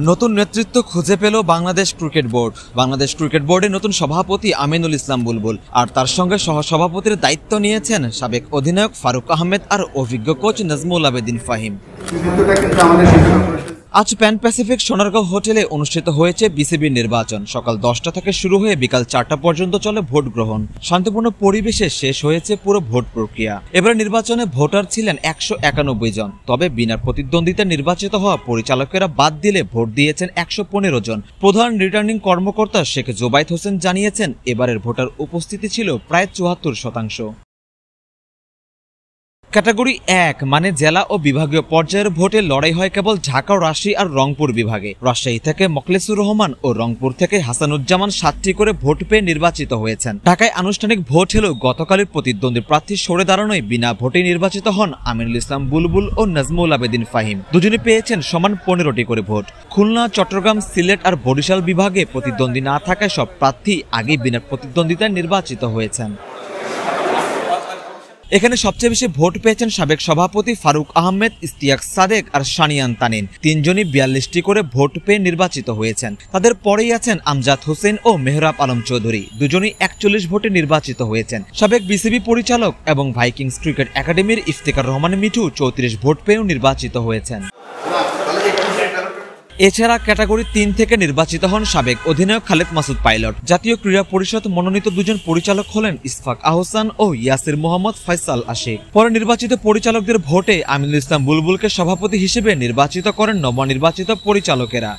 নতুন নেতৃত্ব খুঁজে পেল Bangladesh cricket board. Bangladesh cricket বোর্ডের নতুন সভাপতি আমিনুল ইসলাম বুলবুল, আর তার সঙ্গে সহসভাপতির দায়িত্ব নিয়েছেন সাবেক অধিনায়ক ফারুক আহমেদ আর অভিজ্ঞ কোচ নাজমুল আবেদিন ফাহিম। আজ প্যান প্যাসিফিক সোনারগাঁও হোটেলে অনুষ্ঠিত হয়েছে বিসিবির নির্বাচন। সকাল 10টা থেকে শুরু হয়ে বিকাল 4টা পর্যন্ত চলে ভোট গ্রহণ। শান্তিপূর্ণ পরিবেশে শেষ হয়েছে পুরো ভোট প্রক্রিয়া। এবারে নির্বাচনে ভোটার ছিলেন 191 জন। তবে বিনা প্রতিদ্বন্দ্বিতায় নির্বাচিত হওয়া পরিচালকেরা বাদ দিলে ভোট দিয়েছেন 115 জন। প্রধান রিটার্নিং কর্মকর্তা শেখ জোবাইদ হোসেন জানিয়েছেন, এবারের ভোটার উপস্থিতি ছিল প্রায় 74%। ক্যাটাগরি 1 মানে জেলা ও বিভাগীয় পর্যায়ের ভোটে লড়াই হয় কেবল ঢাকা, রাজশাহী আর রংপুর বিভাগে। রাজশাহী থেকে মোখলেসুর রহমান ও রংপুর থেকে হাসানুজ্জামান 7টি করে ভোট পেয়ে নির্বাচিত হয়েছেন। ঢাকায় আনুষ্ঠানিক ভোট হলেও গতকালের প্রতিদ্বন্দ্বী প্রার্থী সরে দাঁড়ানোয় বিনা ভোটে নির্বাচিত হন আমিনুল ইসলাম বুলবুল ও নাজমুল আবেদিন ফাহিম। দুজনে পেয়েছেন সমান 15টি করে ভোট। খুলনা, চট্টগ্রাম, সিলেট আর বরিশাল বিভাগে প্রতিদ্বন্দ্বী না থাকায় সব প্রার্থী আগেই বিনা প্রতিদ্বন্দ্বিতায় নির্বাচিত হয়েছেন। এখানে সবচেয়ে বেশি ভোট পেয়েছেন সাবেক সভাপতি ফারুক আহমেদ, ইস্তিয়াক সাদেক আর শানিয়ান তানিন। তিনজনই 42টি করে ভোট পেয়ে নির্বাচিত হয়েছেন। তাদের পরেই আছেন আমজাদ হোসেন ও মেহরাব আলম চৌধুরী। দুজনই 41 ভোটে নির্বাচিত হয়েছেন। সাবেক বিসিবি পরিচালক এবং ভাইকিংস ক্রিকেট একাডেমির ইফতিকার রহমান মিঠু 34 ভোট পেয়েও নির্বাচিত হয়েছেন। এছাড়া ক্যাটাগরি 3 থেকে নির্বাচিত হন সাবেক অধিনায়ক খালেদ মাসুদ পাইলট। জাতীয় ক্রীড়া পরিষদ মনোনীত দুজন পরিচালক হলেন ইসফাক আহসান ও ইয়াসির মোহাম্মদ ফয়সাল আশিক। পরে নির্বাচিত পরিচালকদের ভোটে আমিনুল ইসলাম বুলবুলকে সভাপতি হিসেবে নির্বাচিত করেন নবনির্বাচিত পরিচালকেরা।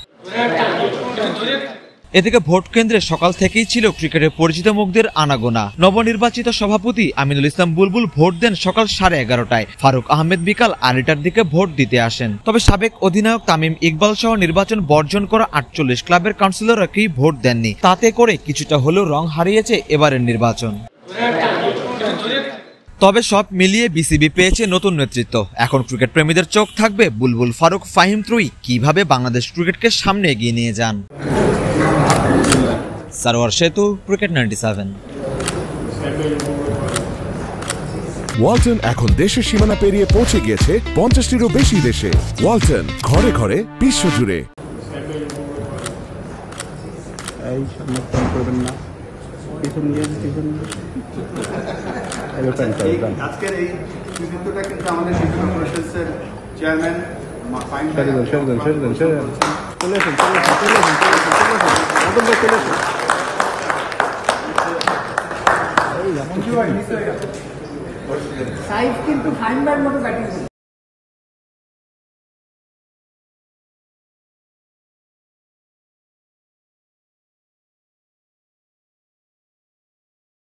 এদিকে ভোট কেন্দ্রে সকাল থেকেই ছিল ক্রিকেটের পরিচিত মুখদের আনাগোনা। নবনির্বাচিত সভাপতি আমিনুল ইসলাম বুলবুল ভোট দেন সকাল 11:30টায়। ফারুক আহমেদ বিকাল 2:30টার দিকে ভোট দিতে আসেন। তবে সাবেক অধিনায়ক তামিম ইকবাল সহ নির্বাচন বর্জন করা 48 ক্লাবের কাউন্সিলররা কেউ ভোট দেননি। তাতে করে কিছুটা হলেও রং হারিয়েছে এবারের নির্বাচন। তবে সব মিলিয়ে বিসিবি পেয়েছে নতুন নেতৃত্ব। এখন ক্রিকেট প্রেমীদের চোখ থাকবে বুলবুল, ফারুক, ফাহিম ত্রয়ী কিভাবে বাংলাদেশ ক্রিকেটকে সামনে এগিয়ে নিয়ে যান। সারোয়ার সেতু, ক্রিকেট 97। ওয়ালটন এখন দেশের সীমানা পেরিয়ে পৌঁছে গিয়েছে 50টিরও বেশি দেশে। ওয়ালটন, ঘরে ঘরে বিশ্বজুড়ে। আজকের এই কৃতিত্বটা কিন্তু আমাদের শিক্ষা পরিষদের চেয়ারম্যান সাইজ কিন্তু ফাইন বার মতো ব্যাটিং